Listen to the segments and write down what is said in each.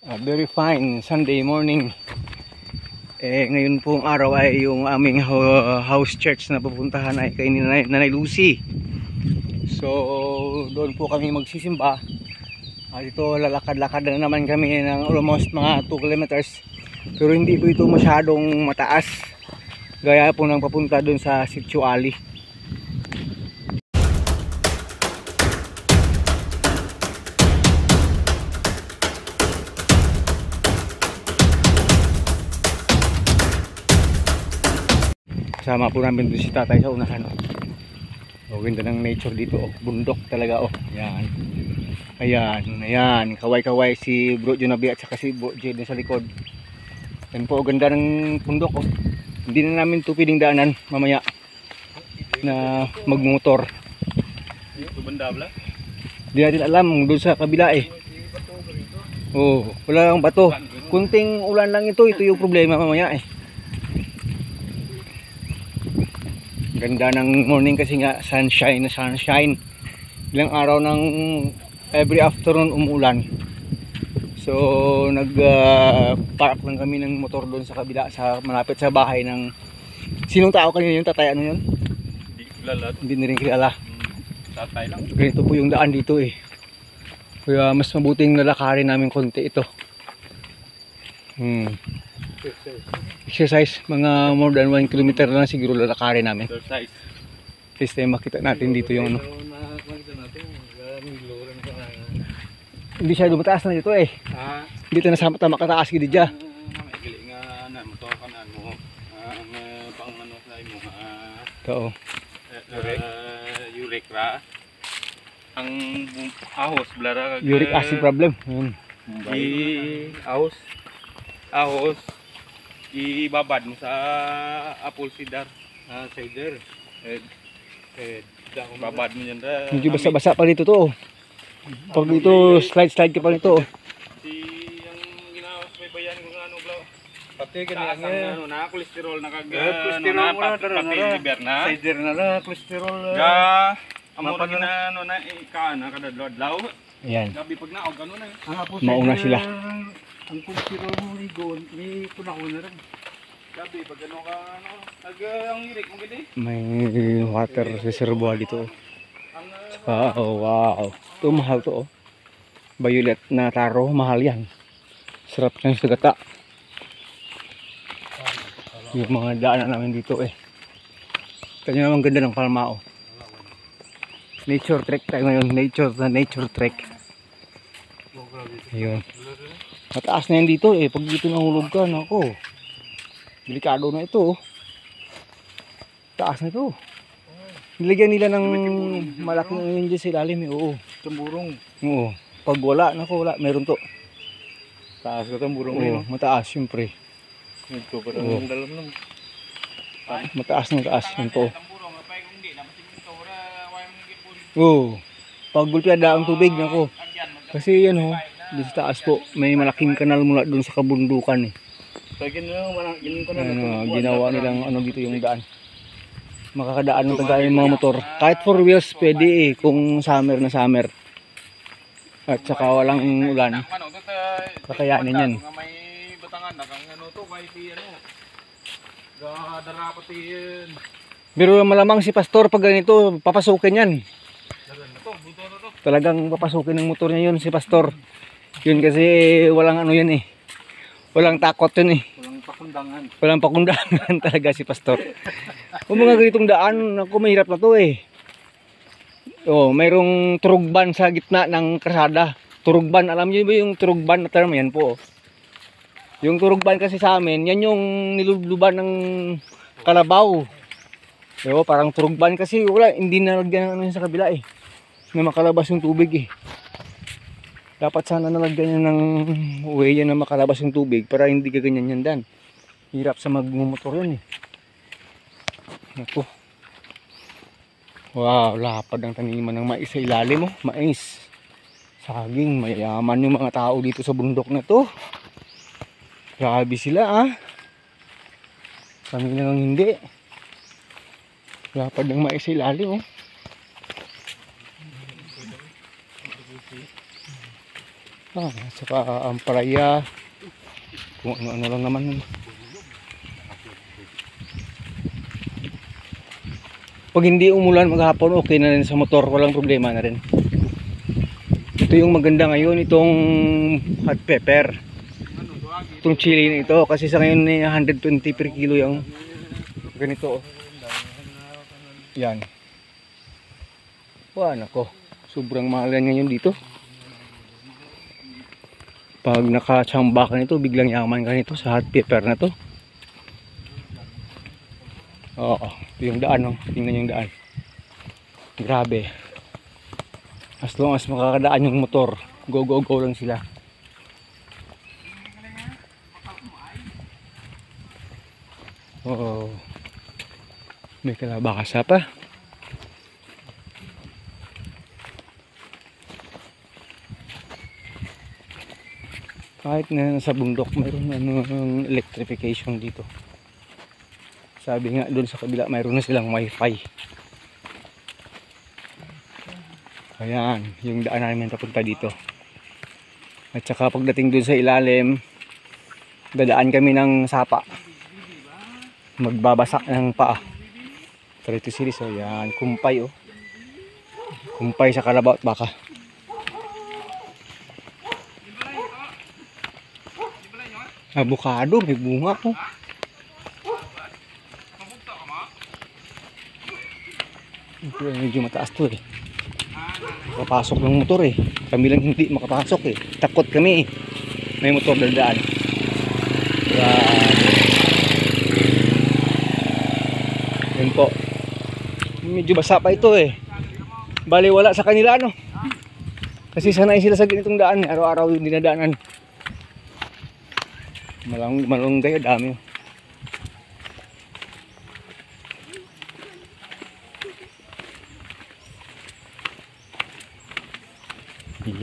Very fine Sunday morning. Ngayon pong araw ay yung aming house church na pupuntahan ay kay Nanay Lucy. So doon po kami magsisimba. Dito lalakad-lakad na naman kami ng almost mga 2 kilometers. Pero hindi po ito masyadong mataas. Gaya po ng papunta doon sa Sitio Ali. Kasama po namin doon si tatay sa unahan. Ganda ng nature dito. Bundok talaga. Ayan. Ayan. Kaway-kaway si Bro Junabi at saka si Bro J sa likod. Yan po. Ganda ng bundok. Hindi na namin ito pwedeng daanan mamaya na magmotor. Ito banda bala? Hindi natin alam doon sa kabila wala lang bato. Kunting ulan lang ito yung problema mamaya Ganda ng morning kasi nga sunshine. Ilang araw ng every afternoon umulan. So park lang kami ng motor doon sa kabila, sa malapit sa bahay ng sinong tao kanina yung tatay, ano yun? Hindi kilala. Hindi na rin kilala. Tatay lang. Ganito po yung daan dito Kaya mas mabuting lalakarin namin konti ito. Exercise, mga more than 1 kilometer lang siguro lalakarin namin. Exercise. At least makita natin dito yung hindi siya dumataas na dito dito na sa tama kataas gid dya. Maigili nga na motor ka na mo. Pang ano sa imo. Oo. Uric ra. Ang ahos blara kag Uric acid problem. Ahos ibabad mo sa apple cider. Cider. Babad mo yan da. Medyo basa-basa pa dito to. Pag dito slide ka pa nito Si ang ginawa sa bayan ng ano bla. Pati Ano na cholesterol na kag cholesterol mo na pati liver na. cider na cholesterol. Ga amo na gina ano na ikaana kada adlaw. Ayan. Gabi pag naog ano na. Mauna sila. Ang cholesterol mo ligon, may kunakuna rin. Gabi pag ano ka ano ang irik mo gid. May water reservoir dito. Wow. Ito mahal to Violet na taro, mahal yan. Sarap ng sagata. Yung mga daanan namin dito Kanya naman ganda ng Palma Nature trek tayo ngayon. Nature trek. Ayun. Mataas na yan dito Pag dito nahulog ka, nako. Delikado na ito Taas na ito. Nilagyan nila ng malaking yun dyan sa ilalim Tamburong. Oo. Pag wala, meron to. Taas ka tamburong Mataas syempre. Ito pa rin ang dalam ng. Mataas yun to. Pag gulpiada ang tubig, nako. Kasi yan dito sa taas po, may malaking kanal mula doon sa kabundukan ginawa nilang dito yung daan. Makakadaan ng tagay yung mga motor. Kahit 4 wheels pwede kung summer na summer. At saka walang ulan. Kakayanin yan. May batangan na kang ano to kay ti ano. Gadara pati yan. Pero malamang si pastor pag ganito, papasukin yan. Talagang papasukin ng motor niya yun si pastor. Yun kasi walang yan Walang takot yun Walang pakundangan talaga si pastor. Kung mga ganitong daan, ako mahirap na to mayroong turugban sa gitna ng kalsada. Turugban, alam niyo ba yung turugban na term yan po? Yung turugban kasi sa amin, yan yung niluluban ng kalabaw. Parang turugban kasi hindi nalagyan sa kabila na makalabas yung tubig Dapat sana nalagyan yan ng way yan na makalabas yung tubig para hindi gaganyan yan dan. Hirap sa magmumotor yan Ito. Wow, lapad ang taniman ng mais sa ilalim Mais. Saging, mayayaman yung mga tao dito sa bundok na to. Grabe sila Kami lang hindi. Lapad ng mais sa ilalim Saka ampalaya. Kung ano-ano lang naman. Pag hindi umulan maghapon, okay na rin sa motor, walang problema na rin. Ito yung maganda ngayon, itong hot pepper. Itong chili na ito, kasi sa ngayon 120 per kilo yung ganito. Yan. Wah, nako. Sobrang mahal yan ngayon dito. Pag nakachamba ka nito, biglang yaman ka nito sa hot pepper na to. Oo, yung daan, oh. Tingnan yung daan. Grabe. As long as makakadaan yung motor, go go go lang sila. Oo. May kalabasa pa. Kahit na nasa bundok, mayroon ng electrification dito. Sabi nga doon sa kabila, mayroon na silang wifi. Ayan, yung daan namin papunta dito. At saka pagdating doon sa ilalim, dadaan kami ng sapa. Magbabasak ng paa. Ito series, oh, yan, kumpay, oh. Kumpay sa kalabaw at baka. Avocado, may bunga, oh. Ito, medyo mataas to, eh. Makapasok ng motor, eh. Kami lang hindi makapasok, eh. Takot kami, eh. May motor dadaan. Yan po. Medyo basa pa ito, eh. Bali wala sa kanila, no. Kasi sanay sila sa ganitong daan, eh. Araw-araw yung dinadaanan. Malunggay, dami.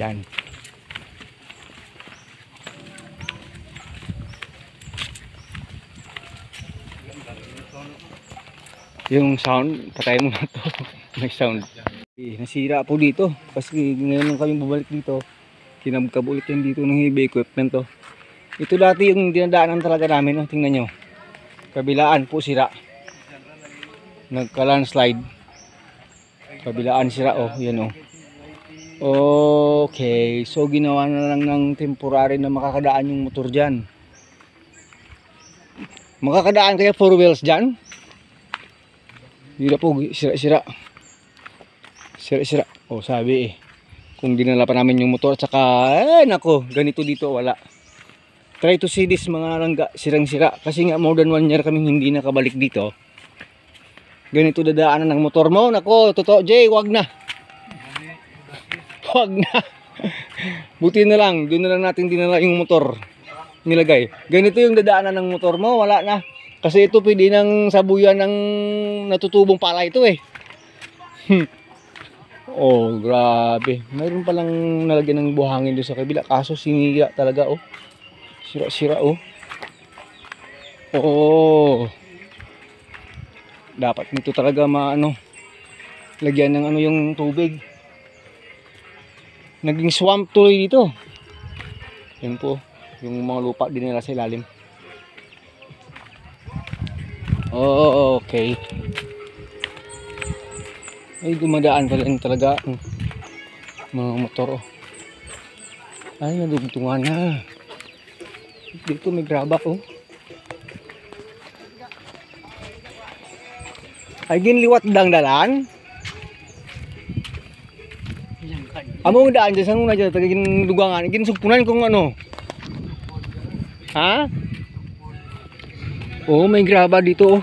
Yan. Yung sound, patay mo na to. May sound. Nasira po dito. Kasi ngayon lang kami babalik dito. Kinabkab ulit yan dito ng heavy equipment to. Ito dati yung dinadaanan talaga namin. Oh. Tingnan nyo. Kabilaan po sira. Nagka-landslide. Kabilaan sira. Oh, yan oh. Okay, so ginawa na lang ng temporary na makakadaan yung motor dyan. Makakadaan kaya 4 wheels dyan? Hindi na po, sira-sira. Sira-sira. O sabi eh, kung dinala pa namin yung motor, tsaka, nako, ganito dito, wala. Try to see this mga langga, sirang-sira. Kasi nga more than 1 year kaming hindi nakabalik dito. Ganito dadaanan ng motor mo, nako, totoo, Jay, wag na. Wag na. Buti na lang, doon na lang natin dinala yung motor nilagay. Ganito yung dadaanan ng motor mo, wala na. Kasi ito pwede ng sabuyan ng natutubong pala ito eh. Oh, grabe. Mayroon palang nalagyan ng buhangin doon sa kabila. Kaso sinira talaga oh. Sira-sira oh. Oo. Dapat nito talaga maano. Lagyan ng ano yung tubig. Naging swamp tuloy dito. Yan po, yung mga lupa din nila sa ilalim. Oh, okay. Ay, dumadaan pala talaga mga motor. Oh. Ay, nadugtungan na. Dito may graba oh. Ay, ginliwat dang dalan. Among daan dyan, saan muna dyan, tagagin dugangan, ginsugpunan kung ano. Ha? Oh, may graba dito oh.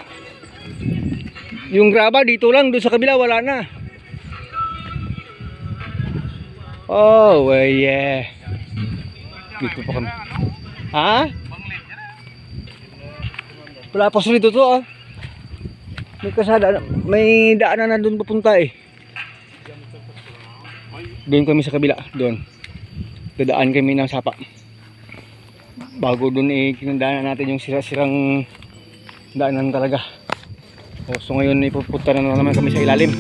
Yung graba dito lang, doon sa kabila wala na. Oh, well, yeah. Dito pa kami. Ha? Wala pa dito to oh. May kasada, may daanan na doon papunta eh. Doon kami sa kabila, doon. Dadaan kami ng sapa. Bago doon eh, kinandaanan natin yung sira-sirang daanan talaga. So ngayon ipupunta na naman kami sa ilalim.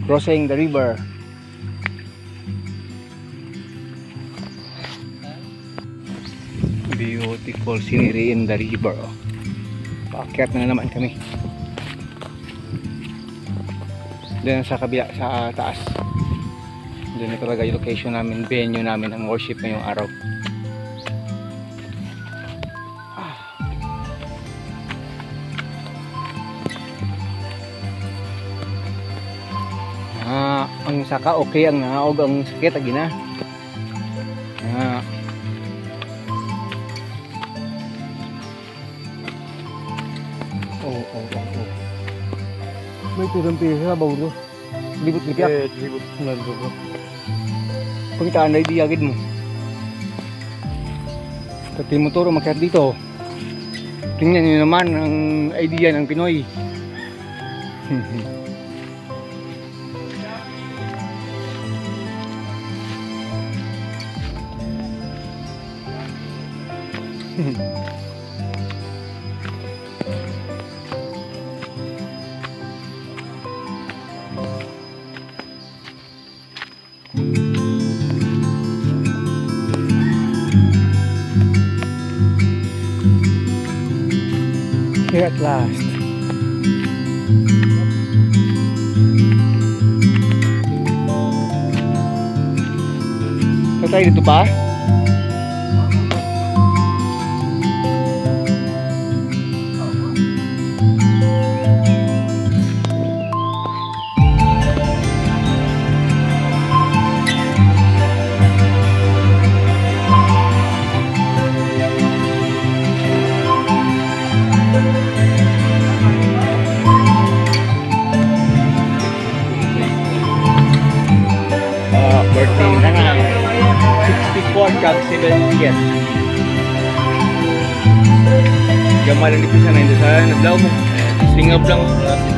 Crossing the river. Beautiful scenery in the river. Oh. Paakyat na naman kami. Doon sa kabila, sa taas. Doon na talaga yung location namin, venue namin ang worship ngayong araw. Ang saka okay, ang naog ang sakit agi na. Oh. May turang pisa sa bawdo. Libot-libyak. Libot na bro. Pagkitaan na idiyagid mo. Pati motor umakyat dito. Tingnan niyo naman ang idea ng Pinoy. Here at last. Tayo dito pa? Birthday na nga. 64 kag 7 years. Gamal ang dito sa nandun sa naglaw mo. Singap lang.